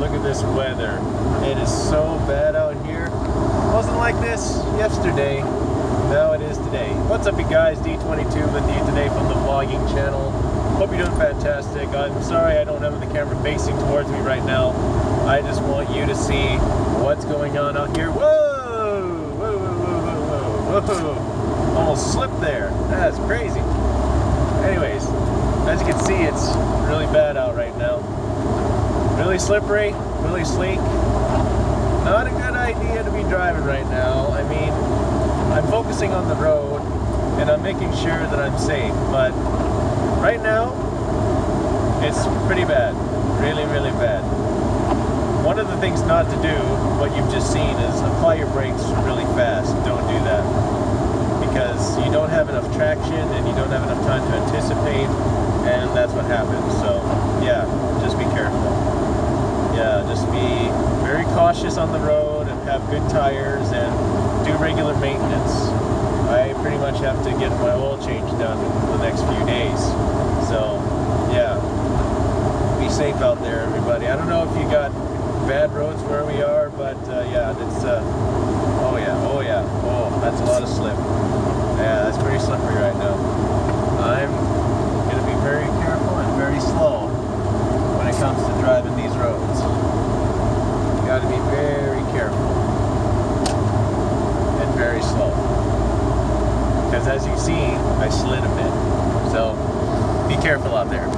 look at this weather. It is so bad out here. It wasn't like this yesterday. Now it is today. What's up, you guys? D22 with you today from the vlogging channel. Hope you're doing fantastic. I'm sorry I don't have the camera facing towards me right now. I just want you to see what's going on out here. Whoa! Whoa, whoa, whoa, whoa, whoa, whoa. Almost slipped there. That's crazy. Anyways, as you can see, it's really bad out right now. Really slippery, really sleek. Not a good idea to be driving right now. I mean, I'm focusing on the road and I'm making sure that I'm safe, but right now it's pretty bad. Really, really bad. One of the things not to do, what you've just seen, is apply your brakes really fast. Don't do that, because you don't have enough traction and you don't have enough time to anticipate, and that's what happens. So yeah, just be careful. Yeah, just be very cautious on the road and have good tires and do regular maintenance. I pretty much have to get my oil change done in the next few days. So yeah, be safe out there, everybody. I don't know if you got bad roads where we are, but yeah, it's oh yeah, oh, that's a lot of slip. Yeah, that's pretty slippery right now. I'm gonna be very careful and very slow when it comes to driving these roads. You gotta be very careful and very slow, because as you see, I slid a bit. So be careful out there.